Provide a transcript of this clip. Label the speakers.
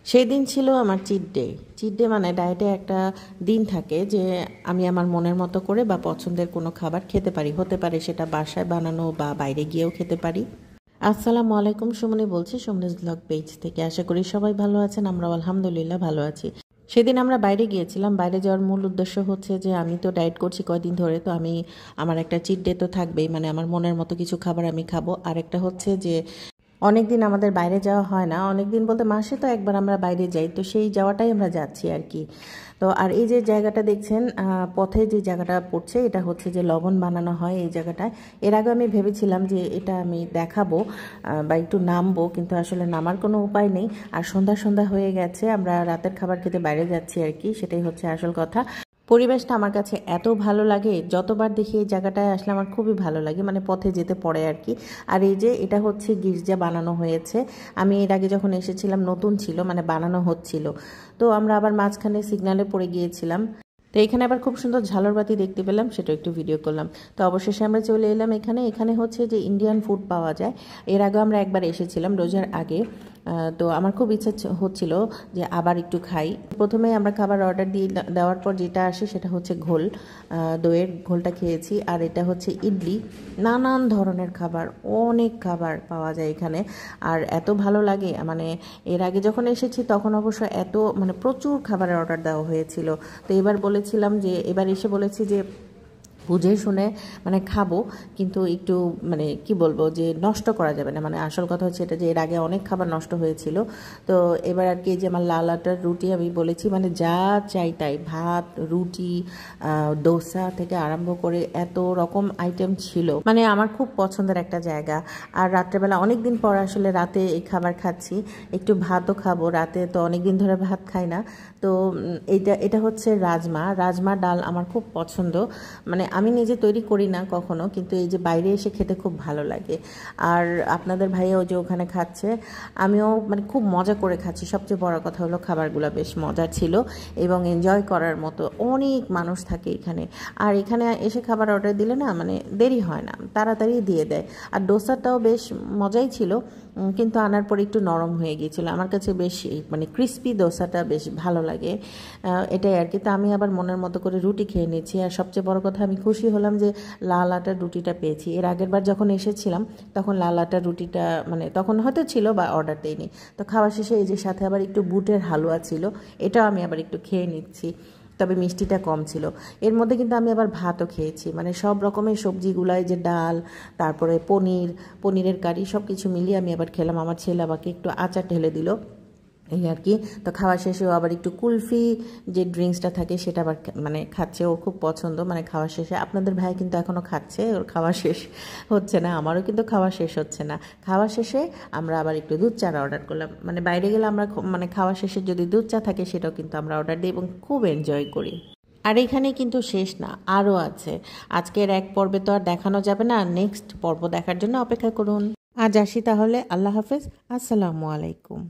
Speaker 1: সেই দিন ছিল আমার চিট ডে। চিট ডে মানে ডায়েটে একটা দিন থাকে যে আমি আমার মনের মতো করে বা পছন্দের কোনো খাবার খেতে পারি, হতে পারে সেটা বাসায় বানানো বা বাইরে গিয়েও খেতে পারি। আসসালামু আলাইকুম, সুমনি বলছি সুমনিজ ব্লগ পেজ থেকে। আশা করি সবাই ভালো আছেন, আমরাও আলহামদুলিল্লাহ ভালো আছি। সেদিন আমরা বাইরে গিয়েছিলাম। বাইরে যাওয়ার মূল উদ্দেশ্য হচ্ছে যে আমি তো ডায়েট করছি কয়দিন ধরে, তো আমি আমার একটা চিট ডে তো থাকবেই, মানে আমার মনের মতো কিছু খাবার আমি খাবো। আর একটা হচ্ছে যে অনেক দিন আমাদের বাইরে যাওয়া হয় না, অনেক দিন বলতে মাসে তো একবার আমরা বাইরে যাই, তো সেই যাওয়াটাই আমরা যাচ্ছি আর কি। তো আর এই যে জায়গাটা দেখছেন পথে যে জায়গাটা পড়ছে, এটা হচ্ছে যে লবণ বানানো হয় এই জায়গাটায়। এর আগে আমি ভেবেছিলাম যে এটা আমি দেখাবো বা একটু নামবো, কিন্তু আসলে নামার কোনো উপায় নেই। আর সন্ধ্যা সন্ধ্যা হয়ে গেছে, আমরা রাতের খাবার খেতে বাইরে যাচ্ছি আর কি, সেটাই হচ্ছে আসল কথা। পরিবেশটা আমার কাছে এত ভালো লাগে, যতবার দেখি এই জায়গাটায় আসলে আমার খুবই ভালো লাগে, মানে পথে যেতে পড়ে আর কি। আর এই যে এটা হচ্ছে গির্জা বানানো হয়েছে। আমি এর আগে যখন এসেছিলাম নতুন ছিল, মানে বানানো হচ্ছিল। তো আমরা আবার মাঝখানে সিগন্যালে পড়ে গিয়েছিলাম। তো এখানে আবার খুব সুন্দর ঝালরবাতি দেখতে পেলাম, সেটা একটু ভিডিও করলাম। তো অবশেষে আমরা চলে এলাম এখানে। এখানে হচ্ছে যে ইন্ডিয়ান ফুড পাওয়া যায়। এর আগে আমরা একবার এসেছিলাম রোজার আগে। তো আমার খুব ইচ্ছা হচ্ছিল যে আবার একটু খাই। প্রথমে আমরা খাবার অর্ডার দিয়ে দেওয়ার পর যেটা আসে সেটা হচ্ছে ঘোল, দইয়ের ঘোলটা খেয়েছি। আর এটা হচ্ছে ইডলি, নানান ধরনের খাবার, অনেক খাবার পাওয়া যায় এখানে। আর এত ভালো লাগে, মানে এর আগে যখন এসেছি তখন অবশ্য এত মানে প্রচুর খাবারের অর্ডার দেওয়া হয়েছিল। তো এবার বলেছিলাম যে এবার এসে বলেছি যে বুঝে শুনে মানে খাবো, কিন্তু একটু মানে কি বলবো যে নষ্ট করা যাবে না। মানে আসল কথা হচ্ছে এটা যে এর আগে অনেক খাবার নষ্ট হয়েছিল। তো এবার আর কি যে আমার লাল আটার রুটি আমি বলেছি, মানে যা চাই তাই, ভাত, রুটি, ডোসা থেকে আরম্ভ করে এত রকম আইটেম ছিল, মানে আমার খুব পছন্দের একটা জায়গা। আর রাত্রেবেলা অনেক দিন পর আসলে রাতে এই খাবার খাচ্ছি, একটু ভাতও খাবো। রাতে তো অনেক দিন ধরে ভাত খাই না। তো এটা হচ্ছে রাজমা ডাল আমার খুব পছন্দ। মানে আমি নিজে তৈরি করি না কখনো, কিন্তু এই যে বাইরে এসে খেতে খুব ভালো লাগে। আর আপনাদের ভাইয়াও যে ওখানে খাচ্ছে, আমিও মানে খুব মজা করে খাচ্ছি। সবচেয়ে বড় কথা হলো খাবারগুলো বেশ মজার ছিল এবং এনজয় করার মতো। অনেক মানুষ থাকে এখানে। আর এখানে এসে খাবার অর্ডার দিলে না মানে দেরি হয় না, তাড়াতাড়ি দিয়ে দেয়। আর ডোসাটাও বেশ মজাই ছিল, কিন্তু আনার পর একটু নরম হয়ে গিয়েছিল। আমার কাছে বেশ মানে ক্রিস্পি ডোসাটা বেশ ভালো লাগে, এটাই আর কি। তো আমি আবার মনের মতো করে রুটি খেয়ে নিয়েছি। আর সবচেয়ে বড় কথা, আমি খুশি হলাম যে লাল আটার রুটিটা পেয়েছি। এর আগের বার যখন এসেছিলাম তখন লাল আটার রুটিটা মানে তখন হয়তো ছিল বা অর্ডার দিইনি। তো খাওয়া শেষে এই যে সাথে আবার একটু বুটের হালুয়া ছিল, এটাও আমি আবার একটু খেয়ে নিচ্ছি, তবে মিষ্টিটা কম ছিল। এর মধ্যে কিন্তু আমি আবার ভাতও খেয়েছি, মানে সব রকমের সবজিগুলাই, যে ডাল, তারপরে পনিরের কারি, সব কিছু মিলিয়ে আমি আবার খেলাম। আমার ছেলে আমাকে একটু আচার ঢেলে দিল, এই আর কি। তো খাওয়া শেষেও আবার একটু কুলফি যে ড্রিঙ্কসটা থাকে সেটা আবার মানে খাচ্ছে, ওর খুব পছন্দ। মানে খাওয়া শেষে আপনাদের ভাই কিন্তু এখনও খাচ্ছে, ওর খাওয়া শেষ হচ্ছে না, আমারও কিন্তু খাওয়া শেষ হচ্ছে না। খাওয়া শেষে আমরা আবার একটু দুধ চা অর্ডার করলাম। মানে বাইরে গেলে আমরা মানে খাওয়া শেষে যদি দুধ চা থাকে সেটাও কিন্তু আমরা অর্ডার দিই এবং খুব এনজয় করি। আর এখানে কিন্তু শেষ না, আরও আছে। আজকের এক পর্বে তো আর দেখানো যাবে না, নেক্সট পর্ব দেখার জন্য অপেক্ষা করুন। আজ আসি তাহলে, আল্লাহ হাফেজ, আসসালামু আলাইকুম।